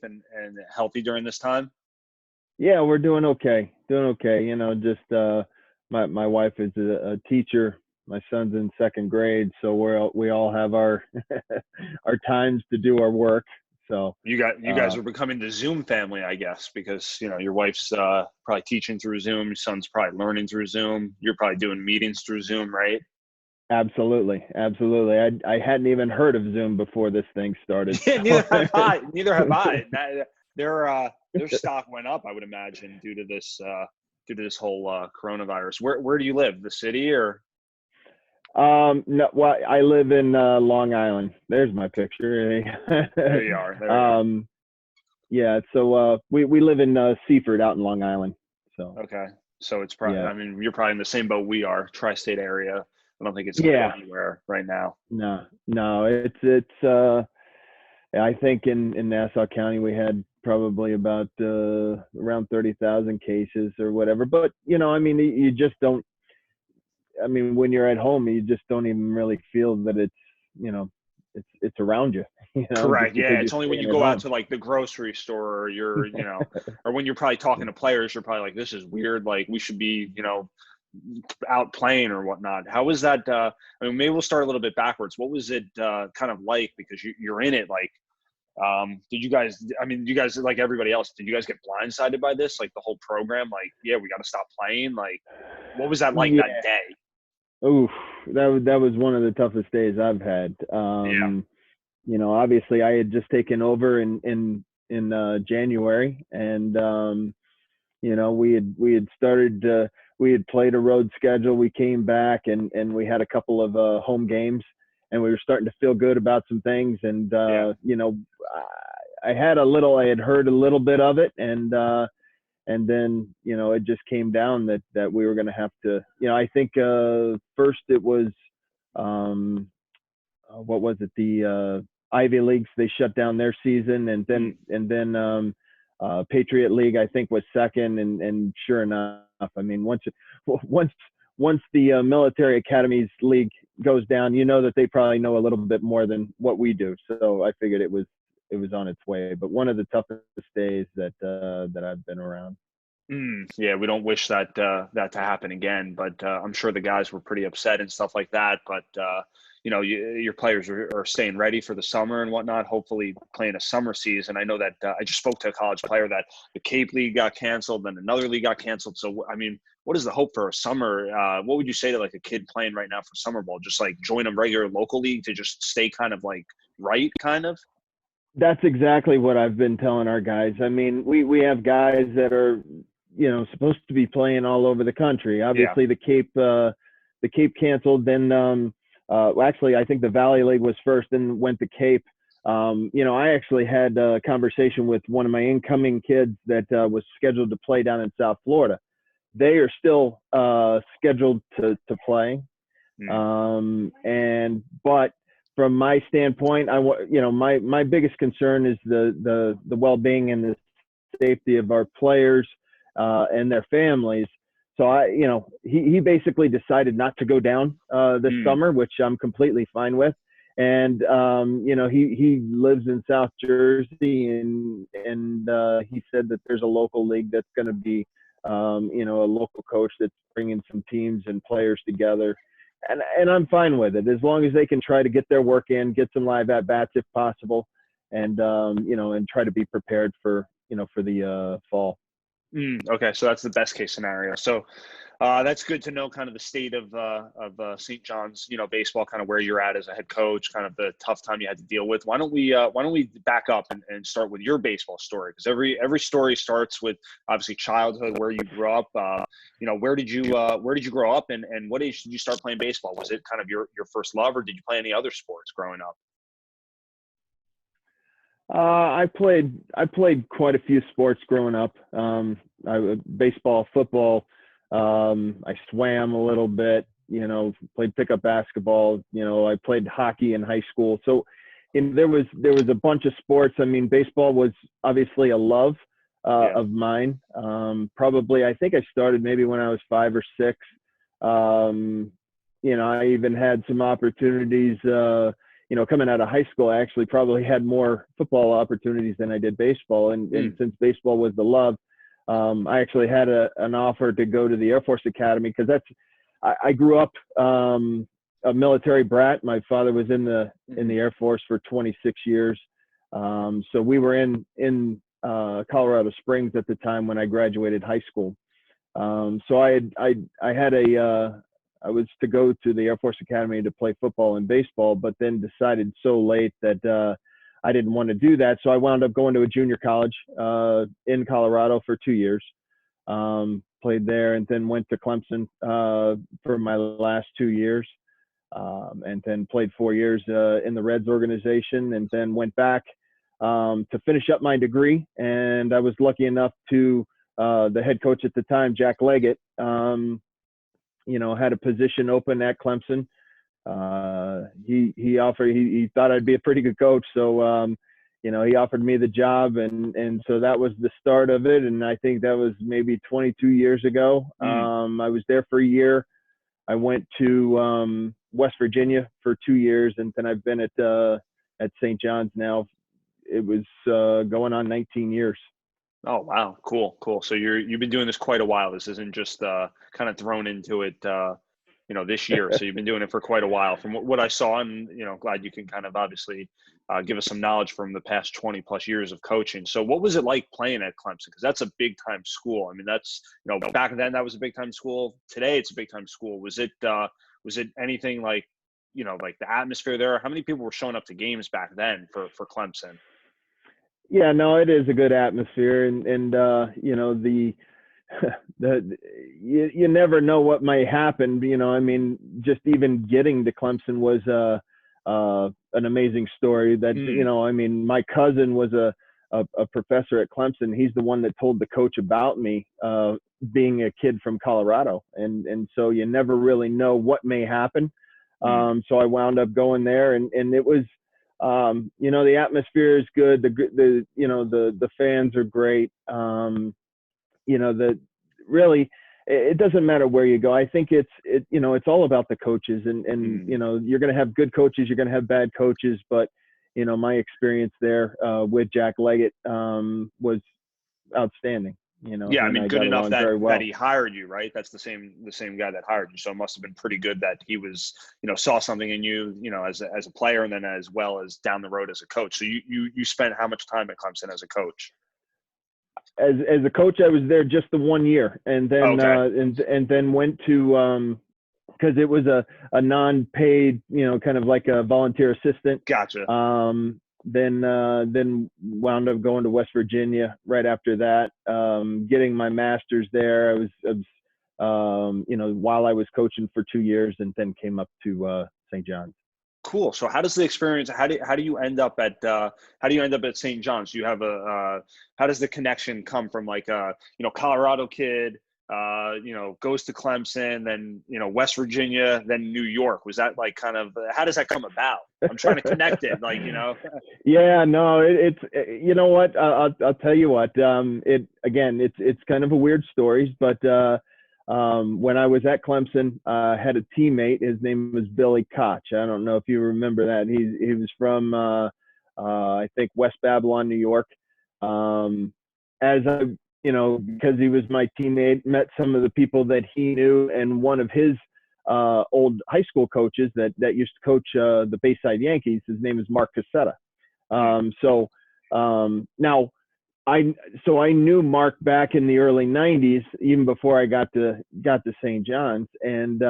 and healthy during this time? Yeah, we're doing okay. Doing okay. Just my wife is a teacher. My son's in second grade, so we all have our our times to do our work. So You guys are becoming the Zoom family, I guess, because your wife's probably teaching through Zoom, your son's probably learning through Zoom, you're probably doing meetings through Zoom, right? absolutely, absolutely. I hadn't even heard of Zoom before this thing started. Yeah, So. neither have I. Neither have I. Their stock went up, I would imagine, due to this whole coronavirus. Where do you live? The city or? No, well, I live in Long Island. There's my picture. There you are. There you are. Yeah, so we live in Seaford out in Long Island. So Okay. So it's probably, yeah, I mean, you're probably in the same boat we are, tri-state area. I don't think it's hit yeah, anywhere right now. no, I think in Nassau County we had probably about around 30,000 cases or whatever. But I mean, you just don't. I mean, when you're at home, you just don't even really feel that you know, it's around you. Just Correct. Yeah. because you're It's only when you staying at go out home. to like the grocery store or or when you're probably talking to players, you're probably like, this is weird. Like we should be, out playing or whatnot. How was that? I mean, maybe we'll start a little bit backwards. What was it kind of like? Because you're in it. Like, did you guys, I mean, you guys, like everybody else, did you guys get blindsided by this? Like the whole program, like, yeah, we got to stop playing. Like, what was that like that Yeah. day? Oof, that was one of the toughest days I've had. Yeah. Obviously I had just taken over in January, and we had started. We had played a road schedule. We came back, and we had a couple of home games, and we were starting to feel good about some things. And Yeah. I had heard a little bit of it, and then it just came down that we were going to have to. I think first it was what was it, the Ivy Leagues, they shut down their season, and then Patriot League I think was second, and sure enough, I mean, once the military academies league goes down, that they probably know a little bit more than what we do. So I figured it was on its way. But one of the toughest days that I've been around. Yeah, we don't wish that that to happen again, but I'm sure the guys were pretty upset and stuff like that. But your players are staying ready for the summer and whatnot. Hopefully, playing a summer season. I know that I just spoke to a college player that the Cape League got canceled, then another league got canceled. So, I mean, what is the hope for a summer? What would you say to like a kid playing right now for summer ball? Just like join a regular local league to just stay kind of like right, kind of. That's exactly what I've been telling our guys. I mean, we have guys that are supposed to be playing all over the country. Yeah. Obviously, the Cape canceled. Then well, actually, I think the Valley League was first, then went to Cape. I actually had a conversation with one of my incoming kids that was scheduled to play down in South Florida. They are still scheduled to play, but from my standpoint, my biggest concern is the well-being and the safety of our players and their families. So he basically decided not to go down this summer, which I'm completely fine with. And he lives in South Jersey, and he said that there's a local league that's going to be a local coach that's bringing some teams and players together. And I'm fine with it, as long as they can try to get their work in, get some live at bats if possible, and and try to be prepared for the fall. Okay, so that's the best case scenario. So that's good to know, kind of the state of St. John's, baseball, kind of where you're at as a head coach, kind of the tough time you had to deal with. Why don't we back up and start with your baseball story? Because every story starts with obviously childhood, where you grew up. Where did you grow up, and what age did you start playing baseball? Was it kind of your first love, or did you play any other sports growing up? I played quite a few sports growing up. Baseball, football. I swam a little bit. Played pickup basketball. I played hockey in high school. So, there was a bunch of sports. I mean, baseball was obviously a love of mine. Probably, I think I started maybe when I was 5 or 6. I even had some opportunities. coming out of high school, I actually probably had more football opportunities than I did baseball. And since baseball was the love, I actually had an offer to go to the Air Force Academy, because I grew up a military brat. My father was in the Air Force for 26 years. So we were in Colorado Springs at the time when I graduated high school. So I was to go to the Air Force Academy to play football and baseball, but then decided so late that I didn't want to do that. So I wound up going to a junior college in Colorado for 2 years. Played there, and then went to Clemson for my last 2 years, and then played 4 years in the Reds organization, and then went back to finish up my degree. And I was lucky enough to the head coach at the time, Jack Leggett, had a position open at Clemson. He thought I'd be a pretty good coach. So, he offered me the job, and so that was the start of it. And I think that was maybe 22 years ago. I was there for a year. I went to West Virginia for 2 years, and then I've been at St. John's now. It was going on 19 years. Oh, wow. Cool. So you've been doing this quite a while. This isn't just kind of thrown into it, this year. So you've been doing it for quite a while. From what I saw, and, glad you can kind of obviously give us some knowledge from the past 20 plus years of coaching. So what was it like playing at Clemson? Because that's a big time school. I mean, that's, back then that was a big time school. Today it's a big time school. Was it anything like, like the atmosphere there? How many people were showing up to games back then for Clemson? Yeah, no, it is a good atmosphere, and you never know what might happen. Just even getting to Clemson was an amazing story. That my cousin was a professor at Clemson. He's the one that told the coach about me being a kid from Colorado, and so you never really know what may happen. So I wound up going there, and it was. The atmosphere is good. The fans are great. Really, it doesn't matter where you go. I think it's all about the coaches, and you're going to have good coaches, you're going to have bad coaches, but my experience there with Jack Leggett was outstanding. Yeah, I mean, good enough that he hired you, right? That's the same guy that hired you. So it must have been pretty good that he was, saw something in you, as a player, and then as well as down the road as a coach. So you spent how much time at Clemson as a coach? As a coach, I was there just the 1 year, and then and then went to because it was a non-paid, kind of like a volunteer assistant. Gotcha. Then wound up going to West Virginia right after that, getting my master's there. I was while I was coaching for 2 years, and then came up to St. John's. Cool. So how does the experience, how do you end up at St. John's? Do you have how does the connection come from, like, Colorado kid, goes to Clemson, then, West Virginia, then New York? Was that like kind of, how does that come about? I'm trying to connect it, Yeah, no, it's you know what, I'll tell you what, it's kind of a weird story, but when I was at Clemson, I had a teammate. His name was Billy Koch. I don't know if you remember that. He was from, I think, West Babylon, New York. As I, because he was my teammate, met some of the people that he knew, and one of his old high school coaches that used to coach the Bayside Yankees, his name is Mark Cassetta. Now, I knew Mark back in the early 90s, even before I got to St. John's. And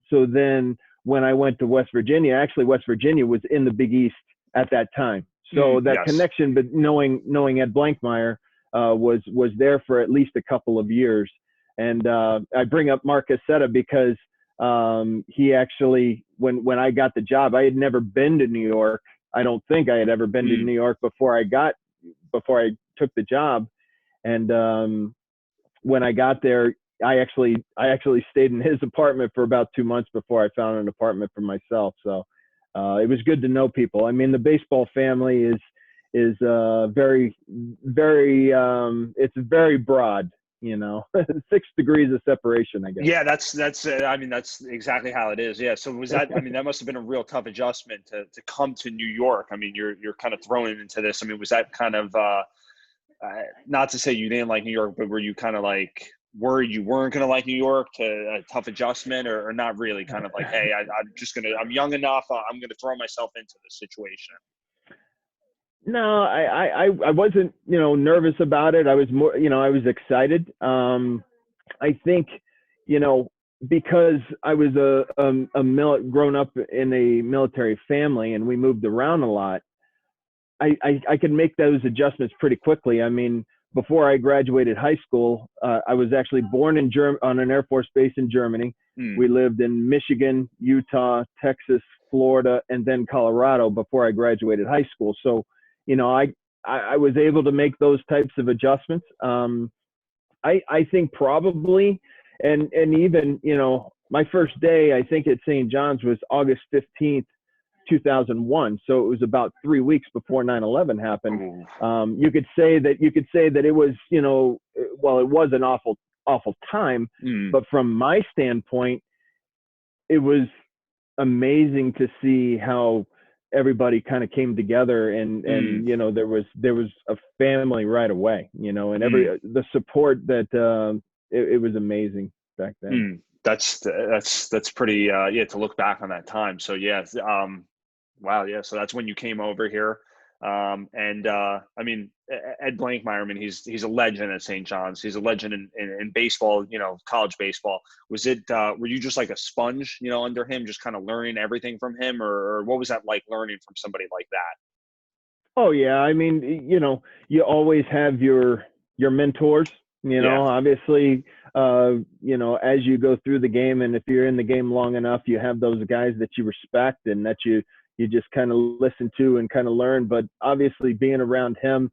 so then when I went to West Virginia, actually West Virginia was in the Big East at that time. So that connection, but knowing Ed Blankmeyer was there for at least a couple of years. And I bring up Mark Cassetta because he actually, when I got the job, I had never been to New York. I don't think I had ever been to New York before I took the job. And when I got there, I actually stayed in his apartment for about 2 months before I found an apartment for myself. So it was good to know people. I mean, the baseball family is very, very, it's very broad. 6 degrees of separation, I guess. Yeah, that's I mean, that's exactly how it is. Yeah. So was that, I mean, that must have been a real tough adjustment to come to New York. I mean, you're kind of thrown into this. I mean, was that kind of, not to say you didn't like New York, but were you kind of like worried you weren't going to like New York, to a tough adjustment, or not really, kind of like, hey, I'm young enough, I'm going to throw myself into this situation? No, I wasn't, nervous about it. I was more, I was excited. I think, you know, because I was grown up in a military family and we moved around a lot, I could make those adjustments pretty quickly. I mean, before I graduated high school, I was actually born on an Air Force base in Germany. We lived in Michigan, Utah, Texas, Florida, and then Colorado before I graduated high school. So, I was able to make those types of adjustments. I think probably, and even, my first day, I think at St. John's was August 15th, 2001. So it was about 3 weeks before 9/11 happened. You could say that it was, well, it was an awful time, but from my standpoint, it was amazing to see how everybody kind of came together, and there was a family right away, and the support that it was amazing back then. That's pretty, to look back on that time. So yeah, wow, yeah. So that's when you came over here. I mean, Ed Blankmeyer, I mean, he's a legend at St. John's. He's a legend in baseball, college baseball. Was it, were you just like a sponge, under him, just kind of learning everything from him, or what was that like, learning from somebody like that? Oh yeah. I mean, you always have your mentors, obviously, as you go through the game, and if you're in the game long enough, you have those guys that you respect and that you just kind of listen to and kind of learn. But obviously being around him,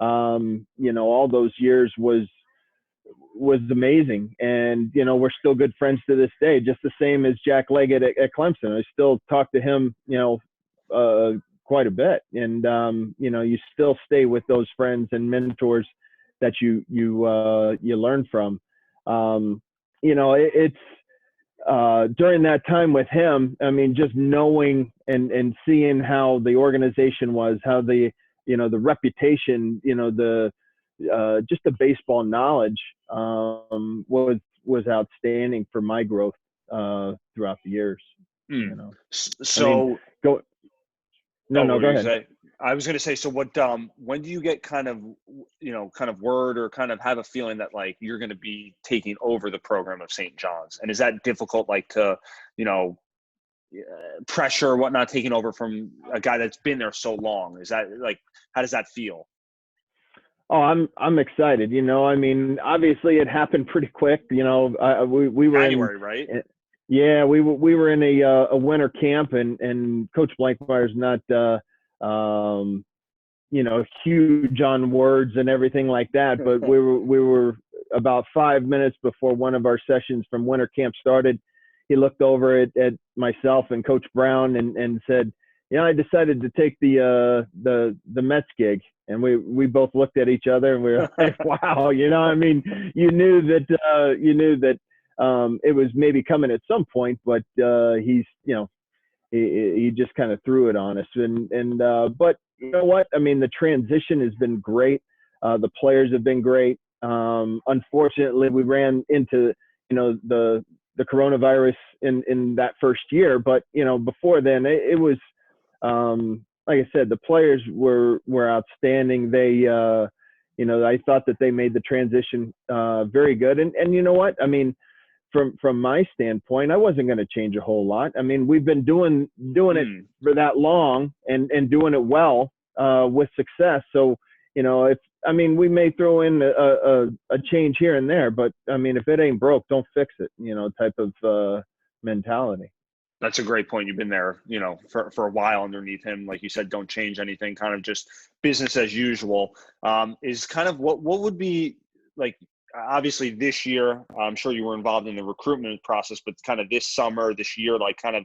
all those years was amazing. And, we're still good friends to this day, just the same as Jack Leggett at Clemson. I still talk to him, quite a bit. And, you still stay with those friends and mentors that you learn from. It's, during that time with him, I mean, just knowing and seeing how the organization was, how the reputation, just the baseball knowledge was outstanding for my growth throughout the years. So I mean, go ahead. I was going to say, so what, when do you get kind of word, or kind of have a feeling that like you're going to be taking over the program of St. John's? And is that difficult, like to, pressure or whatnot, taking over from a guy that's been there so long? Is that like, how does that feel? Oh, I'm excited. I mean, obviously it happened pretty quick. We were January, right? Yeah, we were in a winter camp, and Coach Blankmeyer's not huge on words and everything like that, but we were about 5 minutes before one of our sessions from winter camp started. He looked over at myself and Coach Brown and said, I decided to take the Mets gig. And we both looked at each other and we were like, wow, I mean, you knew that it was maybe coming at some point, but he just kind of threw it on us. But you know what? I mean, the transition has been great. The players have been great. Unfortunately, we ran into, the coronavirus in that first year, but, before then it was, like I said, the players were outstanding. They, I thought that they made the transition very good. And you know what? I mean, from my standpoint, I wasn't going to change a whole lot. I mean, we've been doing it for that long and doing it well with success. So, we may throw in a change here and there, but I mean, if it ain't broke, don't fix it, type of mentality. That's a great point. You've been there, for a while underneath him. Like you said, don't change anything, kind of just business as usual. Is kind of what would be like, obviously this year, I'm sure you were involved in the recruitment process, but kind of this summer, this year, like kind of,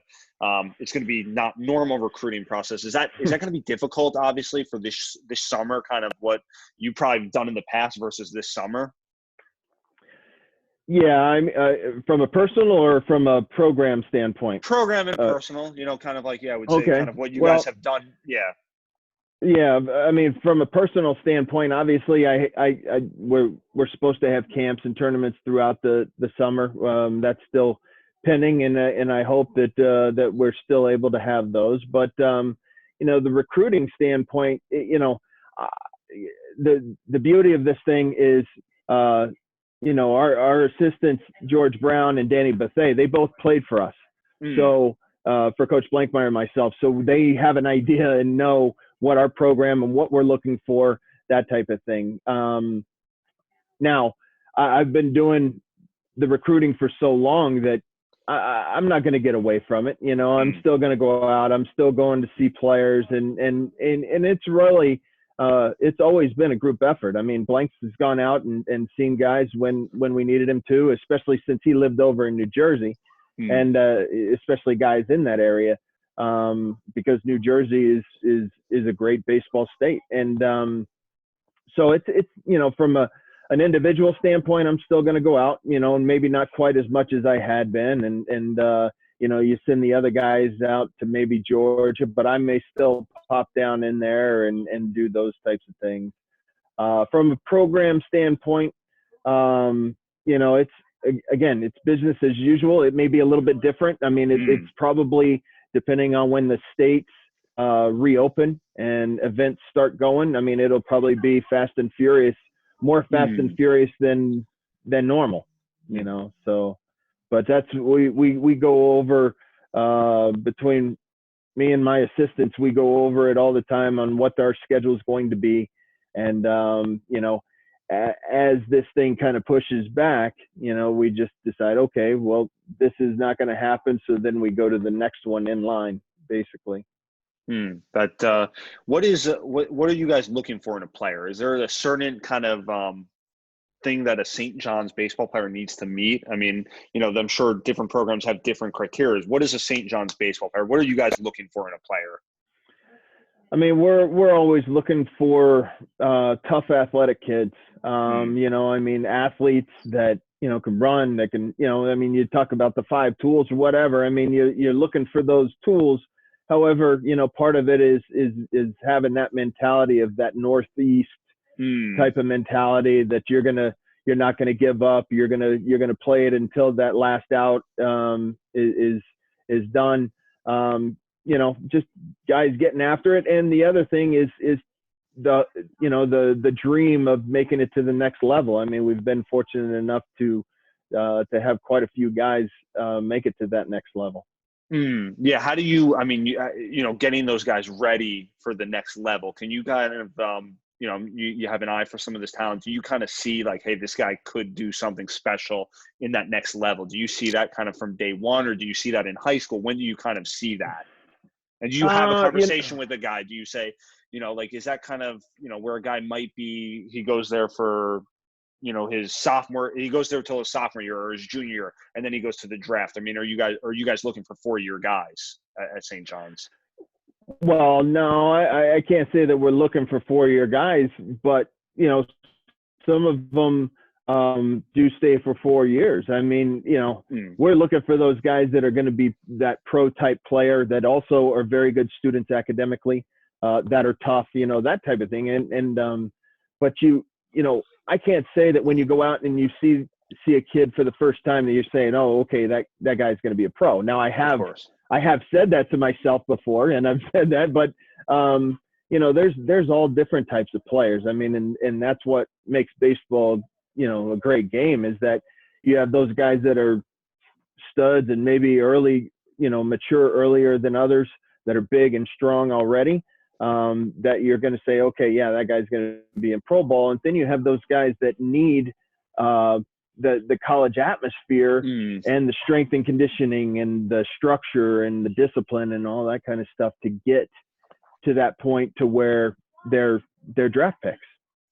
it's going to be not normal recruiting process. Is that going to be difficult, obviously, for this summer, kind of what you probably done in the past versus this summer? Yeah, I'm from a personal or from a program standpoint. Program and personal, kind of like, yeah, I would say Okay. kind of what you guys Well, have done. Yeah. yeah. I mean, from a personal standpoint, obviously, we're supposed to have camps and tournaments throughout the summer. That's still pending, and I hope that we're still able to have those. But the recruiting standpoint, uh, the beauty of this thing is, our assistants George Brown and Danny Bethay, they both played for us. Mm, So for Coach Blankmeyer and myself, so they have an idea and know what our program and what we're looking for, that type of thing. Now, I've been doing the recruiting for so long that I'm not going to get away from it. I'm still going to go out. I'm still going to see players, and it's really it's always been a group effort. I mean, Blanks has gone out and seen guys when we needed him to, especially since he lived over in New Jersey, mm, and especially guys in that area, because New Jersey is a great baseball state, and so it's from an individual standpoint, I'm still going to go out, and maybe not quite as much as I had been, and you send the other guys out to maybe Georgia, but I may still pop down in there and do those types of things. From a program standpoint, it's again, it's business as usual. It may be a little bit different. I mean, it's probably depending on when the states reopen and events start going. I mean, it'll probably be fast and furious, more fast and furious than normal, So, but that's we go over between me and my assistants. We go over it all the time on what our schedule is going to be, and as this thing kind of pushes back, we just decide, okay, well, this is not going to happen, so then we go to the next one in line, basically. But what are you guys looking for in a player? Is there a certain kind of thing that a St. John's baseball player needs to meet? I mean, I'm sure different programs have different criteria. What is a St. John's baseball player? What are you guys looking for in a player? I mean, we're always looking for tough, athletic kids. I mean, athletes that can run, that can, I mean, you talk about the 5 tools or whatever. I mean, you're looking for those tools. However, part of it is having that mentality of that Northeast type of mentality that you're not gonna give up. You're gonna play it until that last out is done. Just guys getting after it. And the other thing is the dream of making it to the next level. I mean, we've been fortunate enough to have quite a few guys make it to that next level. Yeah. How do you, I mean, getting those guys ready for the next level, can you kind of, you have an eye for some of this talent. Do you kind of see like, hey, this guy could do something special in that next level? Do you see that kind of from day one, or do you see that in high school? When do you kind of see that? And do you have a conversation with a guy? Do you say, like, is that kind of, where a guy might be, he goes there for, he goes there till his sophomore year or his junior year, and then he goes to the draft. I mean, are you guys looking for 4-year guys at St. John's? Well, no, I can't say that we're looking for 4-year guys, but some of them do stay for 4 years. I mean, we're looking for those guys that are going to be that pro type player that also are very good students academically, that are tough, that type of thing. But I can't say that when you go out and you see a kid for the first time that you're saying, oh, okay, that guy's going to be a pro. Now I have said that to myself before, and I've said that, but there's all different types of players. I mean, and that's what makes baseball, a great game, is that you have those guys that are studs and maybe early, mature earlier than others, that are big and strong already, that you're going to say, okay, yeah, that guy's going to be in pro ball. And then you have those guys that need the college atmosphere and the strength and conditioning and the structure and the discipline and all that kind of stuff to get to that point to where they're draft picks.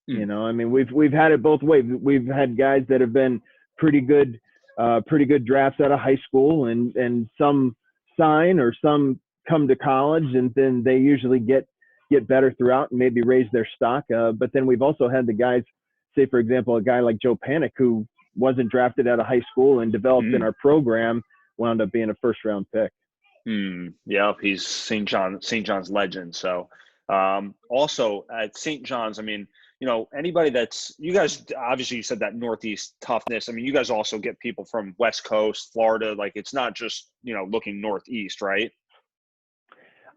I mean, we've had it both ways. We've had guys that have been pretty good drafts out of high school, and some sign or some come to college, and then they usually get better throughout and maybe raise their stock. But then we've also had the guys, say, for example, a guy like Joe Panic, who wasn't drafted out of high school and developed in our program, wound up being a first-round pick. Yeah, he's St. John's legend. So also at St. John's, I mean, anybody you guys, obviously you said that Northeast toughness. I mean, you guys also get people from West Coast, Florida. Like, it's not just, looking Northeast, right?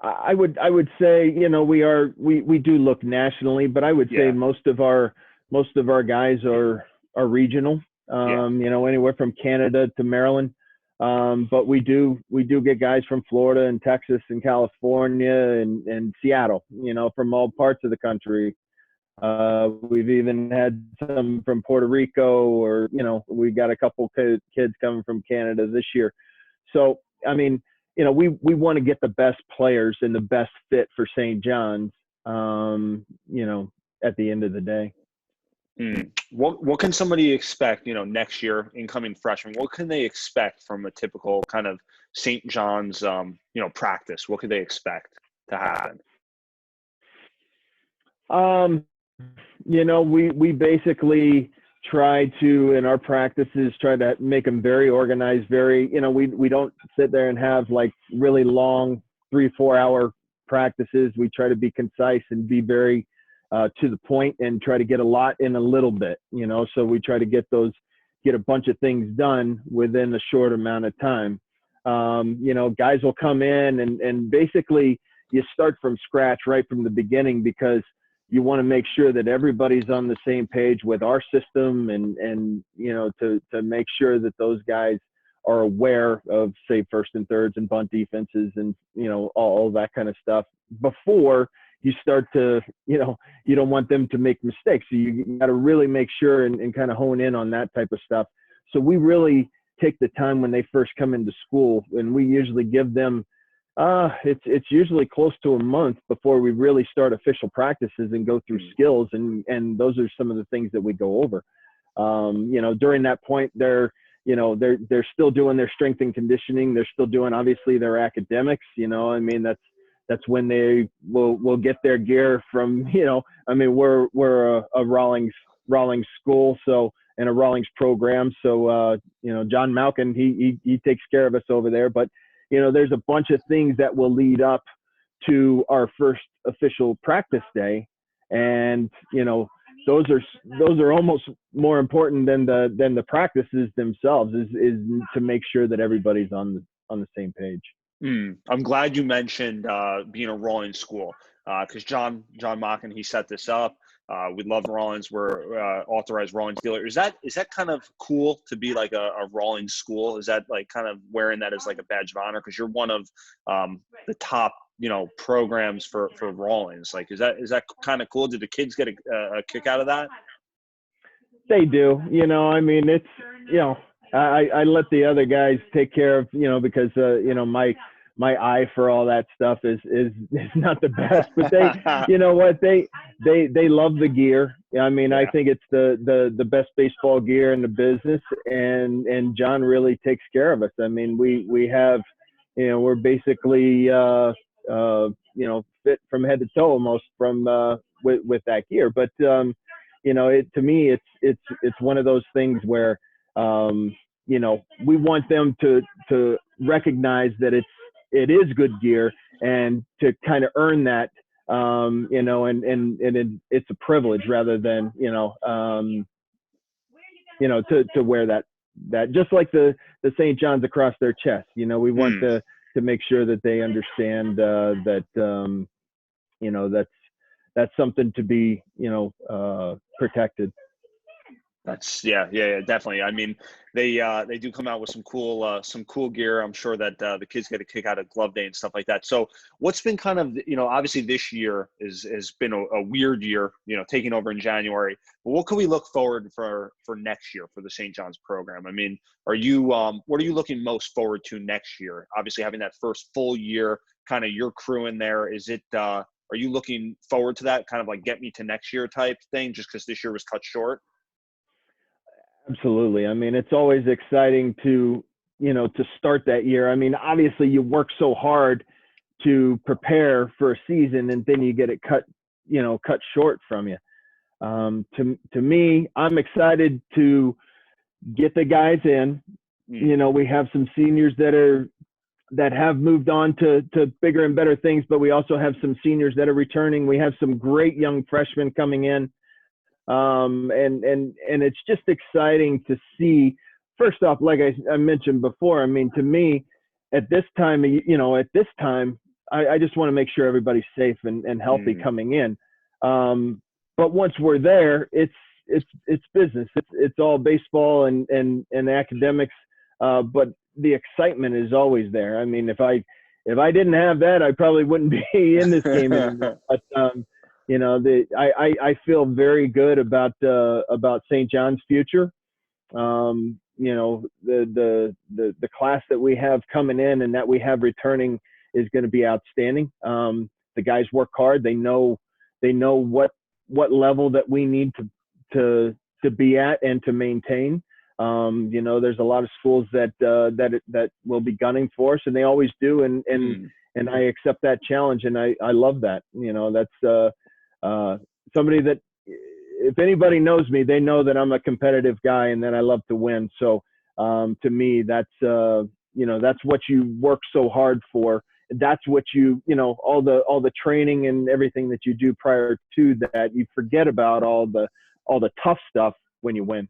I would say, we do look nationally, but I would say most of our guys are regional, anywhere from Canada to Maryland. But we do get guys from Florida and Texas and California and Seattle, from all parts of the country. We've even had some from Puerto Rico, or, we got a couple kids coming from Canada this year. So, I mean, we want to get the best players and the best fit for St. John's, at the end of the day. What can somebody expect, next year, incoming freshmen? What can they expect from a typical kind of St. John's, practice? What could they expect to happen? We basically try to, in our practices, try to make them very organized, we don't sit there and have like really long 3-4 hour practices. We try to be concise and be very to the point and try to get a lot in a little bit, so we try to get a bunch of things done within a short amount of time. Guys will come in and basically you start from scratch right from the beginning, because you want to make sure that everybody's on the same page with our system and to make sure that those guys are aware of, say, first and thirds and bunt defenses and, all that kind of stuff before you start to, you don't want them to make mistakes. So you got to really make sure and kind of hone in on that type of stuff. So we really take the time when they first come into school, and we usually give them, it's usually close to a month before we really start official practices and go through skills. And those are some of the things that we go over. During that point, they're still doing their strength and conditioning. They're still doing, obviously, their academics. That's when they will get their gear from, we're a Rawlings school, so, and a Rawlings program. So, John Malkin, he takes care of us over there, but there's a bunch of things that will lead up to our first official practice day. And, those are almost more important than the practices themselves, is to make sure that everybody's on the same page. I'm glad you mentioned being a Rawlings school, because John Malkin, he set this up. We love Rawlings. We're authorized Rowans Dealer. Is that kind of cool to be like a Rawlings school? Is that like kind of wearing that as like a badge of honor, because you're one of the top programs for Rawlings? Like, is that kind of cool? Did the kids get a kick out of that? They do. It's I let the other guys take care of, because my eye for all that stuff is not the best, but they love the gear. I think it's the best baseball gear in the business, and John really takes care of us. We have, we're basically fit from head to toe almost from with that gear. But to me, it's one of those things where we want them to recognize that it is good gear, and to kind of earn that, and it's a privilege rather than, to wear that just like the St. John's across their chest. We want to make sure that they understand that, that's something to be, protected. That's yeah, definitely. They do come out with some cool gear. I'm sure that the kids get a kick out of glove day and stuff like that. So what's been kind of, obviously this year has been a weird year, taking over in January, but what can we look forward for next year for the St. John's program? Are you, what are you looking most forward to next year? Obviously having that first full year, kind of your crew in there. Is it, are you looking forward to that kind of like get me to next year type thing, just because this year was cut short? Absolutely. It's always exciting to start that year. Obviously you work so hard to prepare for a season, and then you get it cut short from you. To me, I'm excited to get the guys in. You know, we have some seniors that have moved on to bigger and better things, but we also have some seniors that are returning. We have some great young freshmen coming in. And it's just exciting to see. First off, like I mentioned before, I mean, to me, at this time, I just want to make sure everybody's safe and healthy coming in. But once we're there, it's business. It's all baseball and academics. But the excitement is always there. I mean, if I didn't have that, I probably wouldn't be in this game anymore. But you know, I feel very good about St. John's future. You know, the class that we have coming in and that we have returning is going to be outstanding. The guys work hard. They know what level that we need to be at and to maintain. You know, there's a lot of schools that will be gunning for us, and they always do. And I accept that challenge, and I love that. You know, that's somebody that, if anybody knows me, they know that I'm a competitive guy and that I love to win. So to me, that's you know, that's what you work so hard for. That's what you know, all the training and everything that you do prior to that, you forget about all the tough stuff when you win.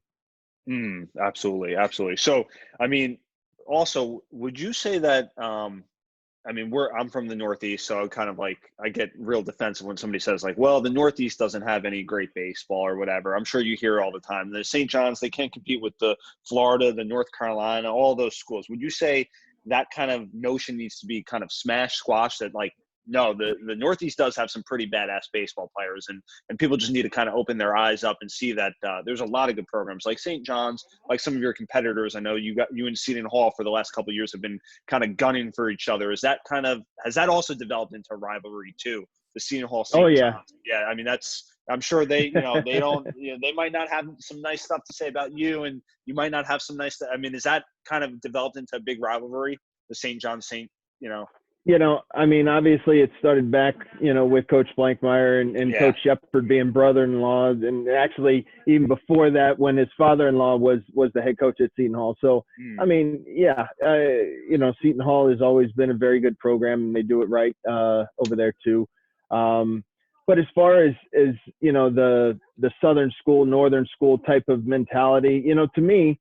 Absolutely. Absolutely. So, I mean, also, would you say that, I mean, I'm from the Northeast, so kind of like, I get real defensive when somebody says like, well, the Northeast doesn't have any great baseball or whatever. I'm sure you hear all the time. The St. John's, they can't compete with the Florida, the North Carolina, all those schools. Would you say that kind of notion needs to be kind of smashed, squashed, that like, no, the Northeast does have some pretty badass baseball players, and people just need to kind of open their eyes up and see that there's a lot of good programs like St. John's, like some of your competitors. I know you and Seton Hall for the last couple of years have been kind of gunning for each other. Has that also developed into a rivalry too? The Seton Hall, St. Oh yeah, John's. Yeah. I mean, I'm sure they don't, they might not have some nice stuff to say about you, and you might not have some nice. I mean, is that kind of developed into a big rivalry? The St. John's, You know, I mean, obviously it started back, you know, with Coach Blankmeyer and Coach Shepard being brother-in-law, and actually even before that, when his father-in-law was the head coach at Seton Hall. So, I mean, you know, Seton Hall has always been a very good program, and they do it right over there too. But as far as you know, the Southern school, Northern school type of mentality, you know, to me,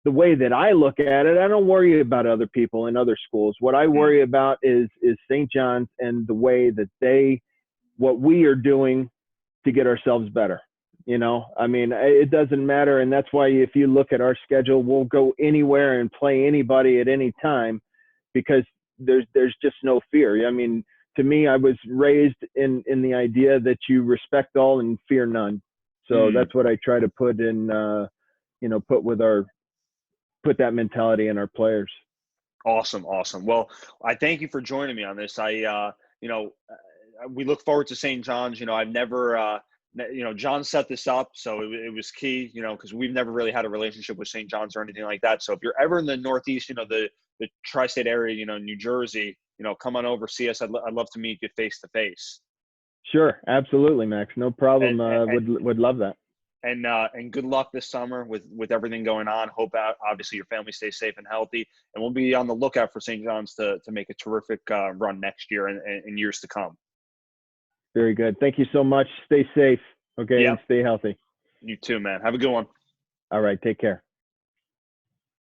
the way that I look at it, I don't worry about other people in other schools. What I worry about is St. John's and the way that what we are doing to get ourselves better. You know, I mean, it doesn't matter. And that's why if you look at our schedule, we'll go anywhere and play anybody at any time, because there's just no fear. I mean, to me, I was raised in the idea that you respect all and fear none. So that's what I try to put in, you know, put that mentality in our players. Awesome. Well, I thank you for joining me on this. We look forward to St. John's. You know, I've never, John set this up, so it was key, you know, because we've never really had a relationship with St. John's or anything like that. So if you're ever in the Northeast, you know, the tri-state area, you know, New Jersey, you know, come on over, see us. I'd love to meet you face to face. Sure. Absolutely, Max. No problem. Would love that. And good luck this summer with everything going on. Hope obviously your family stays safe and healthy, and we'll be on the lookout for St. John's to make a terrific run next year and years to come. Very good. Thank you so much. Stay safe. Okay. Yep. And stay healthy. You too, man. Have a good one. All right. Take care.